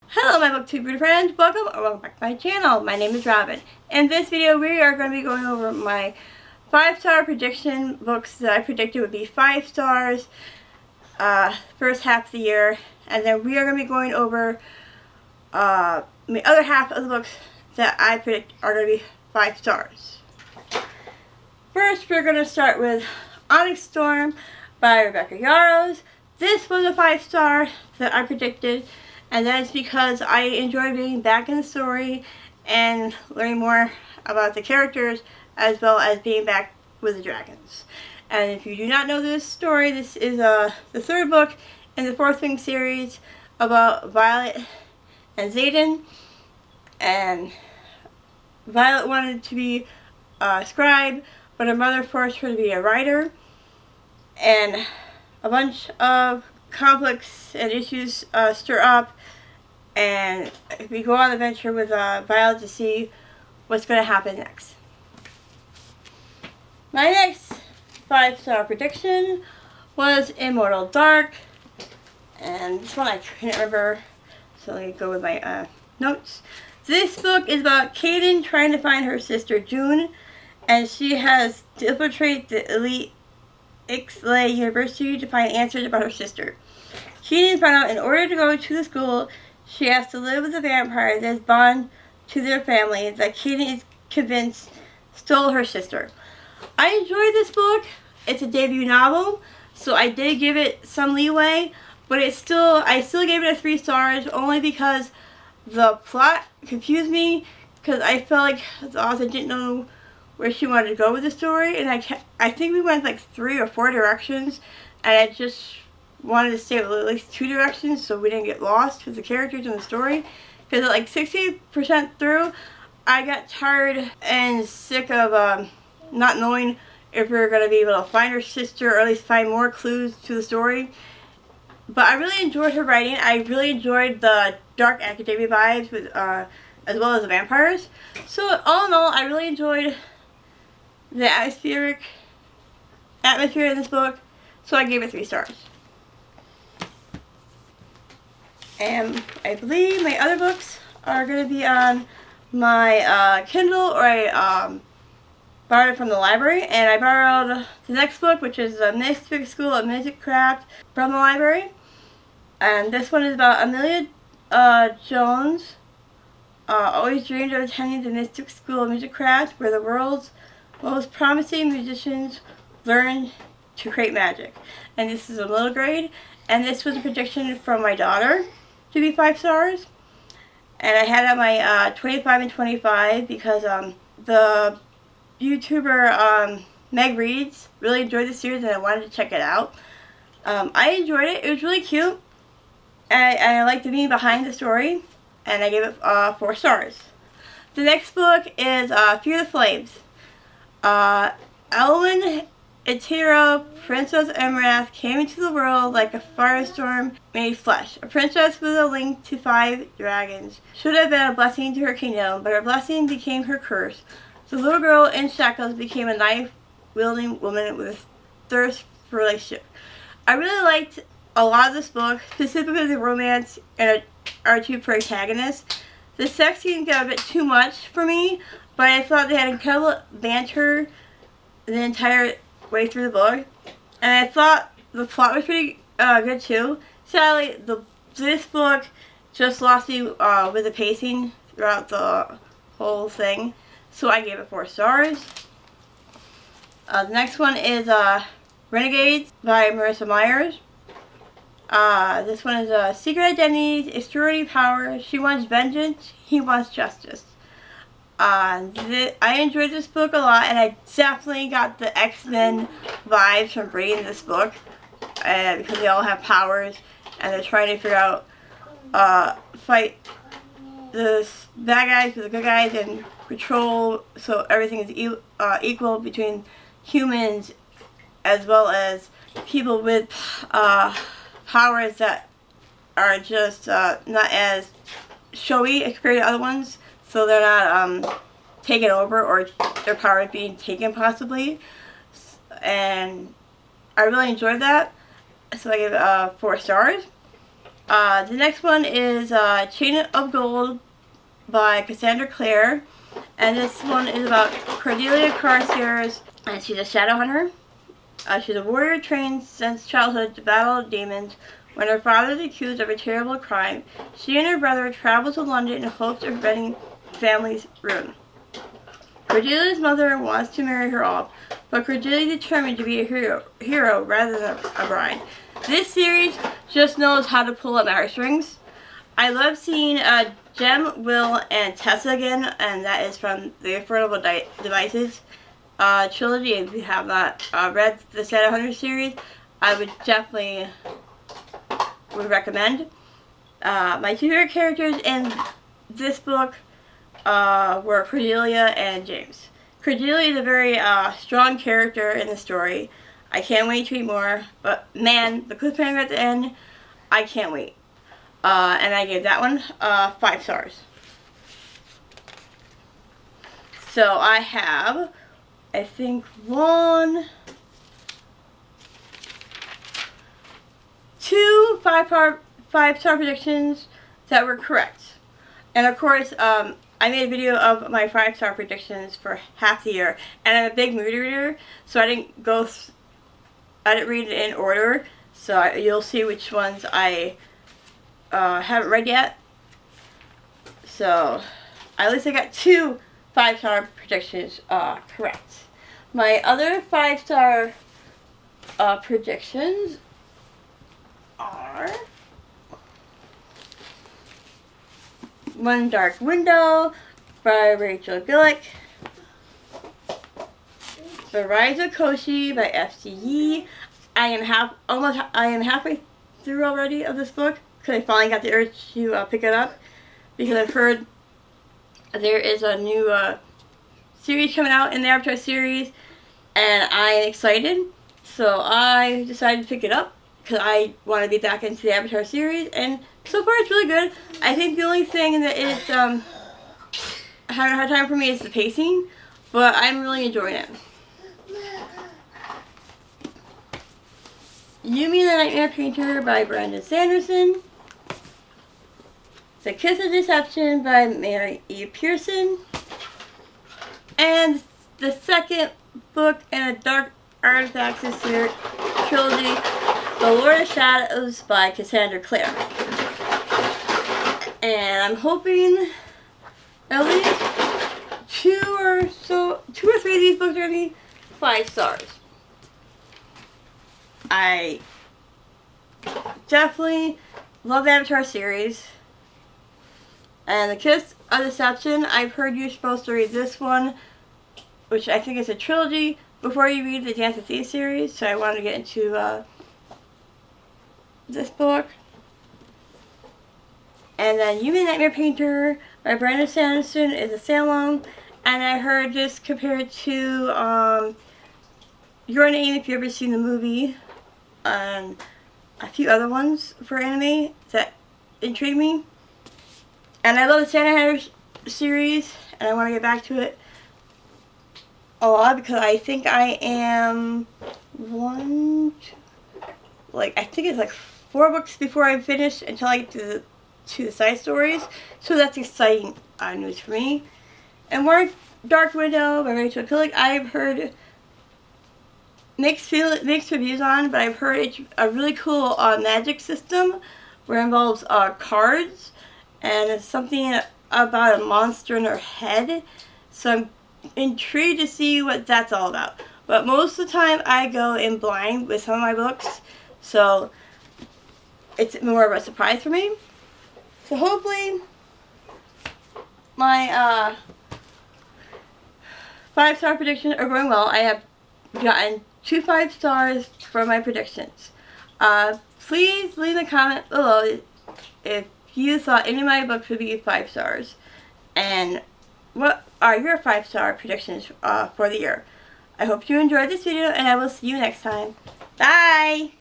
Hello my booktube friends, welcome back to my channel. My name is Robin. In this video we are going to be going over my 5-star prediction books that I predicted would be 5 stars first half of the year, and then we are going to be going over the other half of the books that I predict are going to be 5 stars. First we're going to start with Onyx Storm by Rebecca Yarros. This was a 5-star that I predicted, and that is because I enjoy being back in the story and learning more about the characters, as well as being back with the dragons. And if you do not know this story, this is the 3rd book in the 4th Wing series about Violet and Xaden. And Violet wanted to be a scribe, but her mother forced her to be a writer. And a bunch of conflicts and issues stir up, and we go on an adventure with Violet to see what's going to happen next. My next 5-star prediction was Immortal Dark, and this one I couldn't remember, so let me go with my notes. This book is about Kaden trying to find her sister June, and she has to infiltrate the elite Ixlay University to find answers about her sister. Kaden found out in order to go to the school, she has to live with a vampire that is bound to their family that Kaden is convinced stole her sister. I enjoyed this book. It's a debut novel, so I did give it some leeway, but I still gave it a 3 stars only because the plot confused me, because I felt like the author didn't know where she wanted to go with the story, and I think we went like 3 or 4 directions, and I just wanted to stay with at least 2 directions so we didn't get lost with the characters and the story. Because at like 60% through, I got tired and sick of not knowing if we were going to be able to find her sister, or at least find more clues to the story. But I really enjoyed her writing. I really enjoyed the dark academia vibes with as well as the vampires. So all in all, I really enjoyed the atmosphere in this book, so I gave it 3 stars. And I believe my other books are going to be on my Kindle, or I borrowed it from the library, and I borrowed the next book, which is The Mystic School of Magicraft, from the library. And this one is about Amelia Jones. Always dreamed of attending the Mystic School of Magicraft, where the world's most promising musicians learn to create magic. And this is a middle grade, and this was a prediction from my daughter to be 5 stars. And I had on my 25 and 25 because the YouTuber Meg Reads really enjoyed the series, and I wanted to check it out. I enjoyed it. It was really cute, and I liked the meaning behind the story, and I gave it 4 stars. The next book is Fear the Flames. Elwyn Itira, Princess Emirath, came into the world like a firestorm made flesh. A princess with a link to 5 dragons. Should have been a blessing to her kingdom, but her blessing became her curse. The little girl in shackles became a knife-wielding woman with a thirst for relationship. I really liked a lot of this book, specifically the romance and our 2 protagonists. The sex scenes got a bit too much for me, but I thought they had incredible banter the entire way through the book, and I thought the plot was pretty good too. Sadly, this book just lost me with the pacing throughout the whole thing, so I gave it 4 stars. The next one is Renegades by Marissa Myers. This one is Secret Identities, Extraordinary Power. She wants vengeance, he wants justice. I enjoyed this book a lot, and I definitely got the X-Men vibes from reading this book, because they all have powers, and they're trying to figure out, fight the bad guys with the good guys, and control so everything is equal between humans as well as people with powers that are just not as showy compared to other ones. So they're not taken over, or their power is being taken possibly. And I really enjoyed that. So I gave it 4 stars. The next one is Chain of Gold by Cassandra Clare. And this one is about Cordelia Carstairs, and she's a shadow hunter. She's a warrior trained since childhood to battle demons. When her father is accused of a terrible crime, she and her brother travel to London in hopes of preventing the family's ruin. Cordelia's mother wants to marry her off, but Cordelia is determined to be a hero rather than a bride. This series just knows how to pull up heartstrings. I love seeing Jem, Will, and Tessa again, and that is from the Affordable Devices trilogy. If you have not read the Shadow Hunter series, I would definitely recommend. My two favorite characters in this book were Cordelia and James. Cordelia is a very strong character in the story. I can't wait to read more, but man, the cliffhanger at the end, I can't wait. And I gave that one 5 stars. So I have, I think, 2 5-star predictions that were correct. And of course, I made a video of my 5-star predictions for half the year, and I'm a big movie reader, so I didn't read it in order. So you'll see which ones I haven't read yet. So at least I got 2 5-star predictions correct. My other 5-star predictions are One Dark Window by Rachel Gillick, The Rise of Koshi by FCE. I am halfway through already of this book because I finally got the urge to pick it up, because I've heard there is a new series coming out in the Avatar series, and I'm excited. So I decided to pick it up because I want to be back into the Avatar series, and so far it's really good. I think the only thing that is having a hard time for me is the pacing, but I'm really enjoying it. Yumi the Nightmare Painter by Brandon Sanderson. The Kiss of Deception by Mary E. Pearson. And the second book in a Dark Artifacts trilogy, The Lord of Shadows by Cassandra Clare. And I'm hoping at least 2 or 3 of these books are going to be 5 stars. I definitely love the Avatar series. And The Kiss of Deception, I've heard you're supposed to read this one, which I think is a trilogy, before you read the Dance of Thieves series, so I wanted to get into this book. And then Yumi the Nightmare Painter by Brandon Sanderson is a standalone, and I heard this compared to Your Name, if you've ever seen the movie, and a few other ones for anime that intrigue me. And I love the Santa Hunter series, and I want to get back to it a lot because I think I am I think it's like 4 books before I finish until I get to the side stories. So that's exciting news for me. And One Dark Window by Rachel Gillick, I've heard mixed reviews on, but I've heard it's a really cool magic system where it involves cards, and it's something about a monster in her head. So I'm intrigued to see what that's all about. But most of the time I go in blind with some of my books, so it's more of a surprise for me. So hopefully my 5-star predictions are going well. I have gotten 2 5 stars for my predictions. Please leave a comment below if you thought any of my books would be 5 stars, and what are your 5-star predictions for the year. I hope you enjoyed this video, and I will see you next time. Bye!